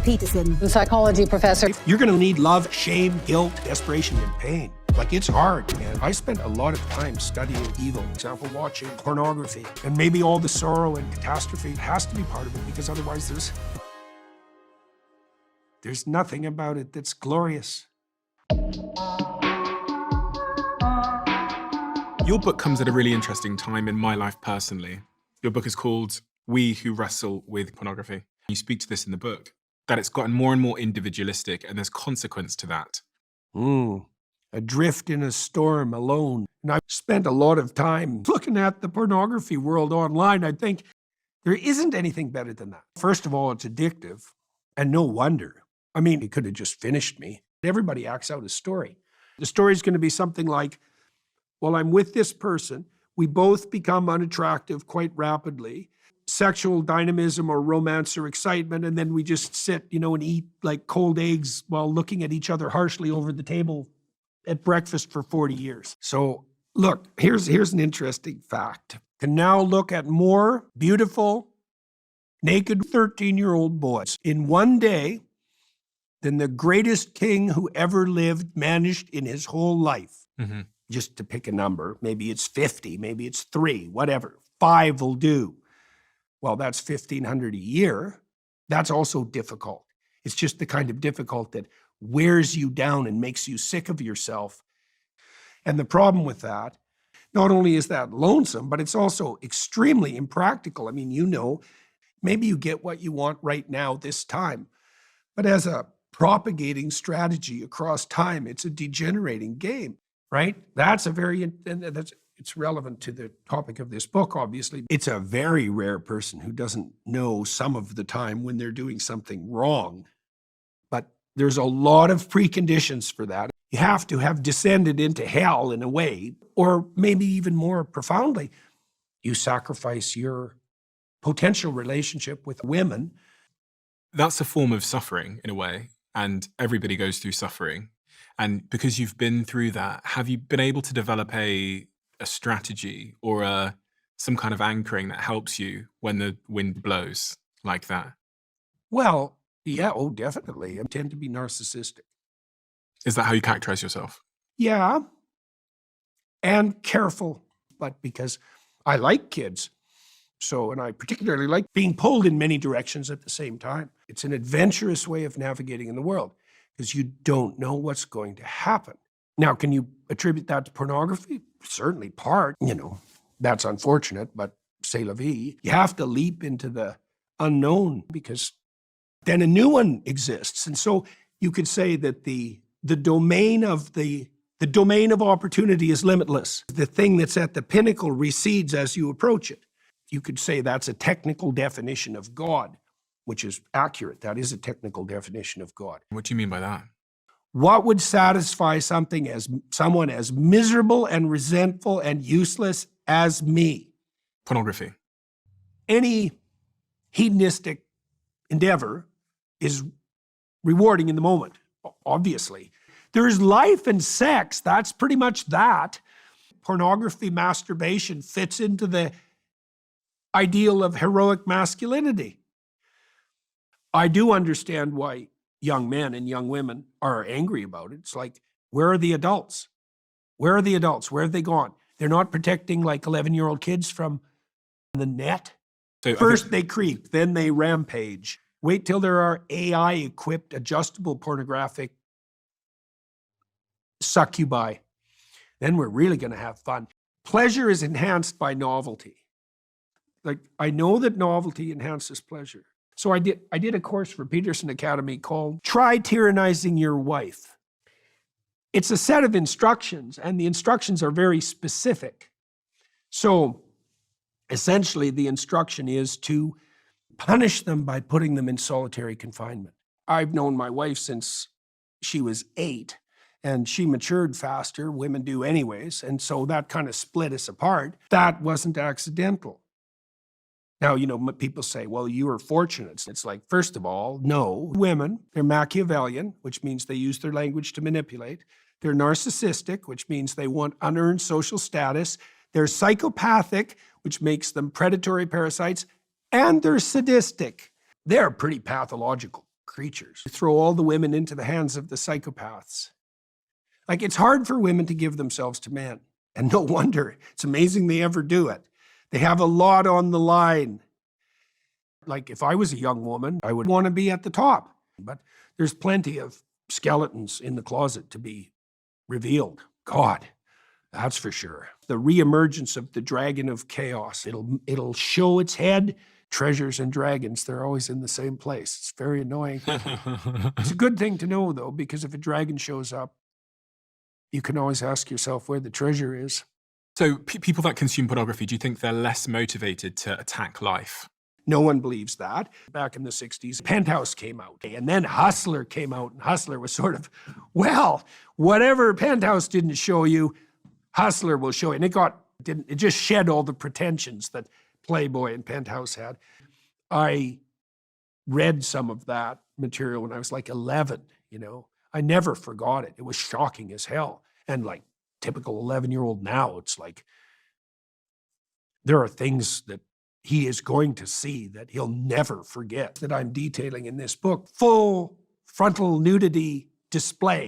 Peterson, psychology professor. You're going to need love, shame, guilt, desperation, and pain. Like, it's hard, man. I spent a lot of time studying evil, for example, watching pornography. And maybe all the sorrow and catastrophe has to be part of it, because otherwise there's nothing about it that's glorious. Your book comes at a really interesting time in my life personally. Your book is called We Who Wrestle with Pornography. You speak to this in the book, that it's gotten more and more individualistic and there's consequence to that. Adrift in a storm alone. And I've spent a lot of time looking at the pornography world online. I think there isn't anything better than that. First of all, it's addictive, and no wonder. I mean, it could have just finished me. Everybody acts out a story. The story is going to be something like, well, I'm with this person. We both become unattractive quite rapidly. Sexual dynamism or romance or excitement, and then we just sit, and eat like cold eggs while looking at each other harshly over the table at breakfast for 40 years. So look, here's an interesting fact. Can now look at more beautiful, naked 13-year-old boys in one day than the greatest king who ever lived managed in his whole life. Mm-hmm. Just to pick a number, maybe it's 50, maybe it's 3, whatever. 5 will do. Well, that's 1,500 a year. That's also difficult. It's just the kind of difficult that wears you down and makes you sick of yourself. And the problem with that, not only is that lonesome, but it's also extremely impractical. I mean, maybe you get what you want right now, this time. But as a propagating strategy across time, it's a degenerating game, right? It's relevant to the topic of this book, obviously. It's a very rare person who doesn't know some of the time when they're doing something wrong. But there's a lot of preconditions for that. You have to have descended into hell in a way, or maybe even more profoundly, you sacrifice your potential relationship with women. That's a form of suffering in a way, and everybody goes through suffering. And because you've been through that, have you been able to develop a strategy or some kind of anchoring that helps you when the wind blows like that? Well, yeah, definitely. I tend to be narcissistic. Is that how you characterize yourself? Yeah, and careful, but because I like kids. And I particularly like being pulled in many directions at the same time. It's an adventurous way of navigating in the world because you don't know what's going to happen. Now, can you attribute that to pornography? Certainly part, that's unfortunate, but c'est la vie. You have to leap into the unknown because then a new one exists. And so you could say that the domain of opportunity is limitless. The thing that's at the pinnacle recedes as you approach it. You could say that's a technical definition of God, which is accurate. That is a technical definition of God. What do you mean by that? What would satisfy someone as miserable and resentful and useless as me? Pornography. Any hedonistic endeavor is rewarding in the moment, obviously. There's life and sex. That's pretty much that. Pornography, masturbation fits into the ideal of heroic masculinity. I do understand why young men and young women are angry about it. It's like, where are the adults? Where are the adults? Where have they gone? They're not protecting like 11-year-old kids from the net. So First they creep, then they rampage. Wait till there are AI-equipped adjustable pornographic succubi. Then we're really going to have fun. Pleasure is enhanced by novelty. Like, I know that novelty enhances pleasure. So I did a course for Peterson Academy called Try Tyrannizing Your Wife. It's a set of instructions, and the instructions are very specific. So essentially, the instruction is to punish them by putting them in solitary confinement. I've known my wife since she was 8, and she matured faster. Women do anyways, and so that kind of split us apart. That wasn't accidental. Now, people say, well, you were fortunate. It's like, first of all, no. Women, they're Machiavellian, which means they use their language to manipulate. They're narcissistic, which means they want unearned social status. They're psychopathic, which makes them predatory parasites. And they're sadistic, They're pretty pathological creatures. You throw all the women into the hands of the psychopaths. Like, it's hard for women to give themselves to men. And no wonder. It's amazing they ever do it. They have a lot on the line. Like, if I was a young woman, I would want to be at the top. But there's plenty of skeletons in the closet to be revealed. God, that's for sure. The reemergence of the dragon of chaos. It'll show its head. Treasures and dragons, they're always in the same place. It's very annoying. It's a good thing to know, though, because if a dragon shows up, you can always ask yourself where the treasure is. So people that consume pornography, do you think they're less motivated to attack life? No one believes that. Back in the 60s, Penthouse came out, and then Hustler came out, and Hustler was sort of, well, whatever Penthouse didn't show you, Hustler will show you. And it just shed all the pretensions that Playboy and Penthouse had. I read some of that material when I was like 11, you know. I never forgot it. It was shocking as hell. And like typical 11-year-old now, it's like there are things that he is going to see that he'll never forget that I'm detailing in this book. Full frontal nudity display.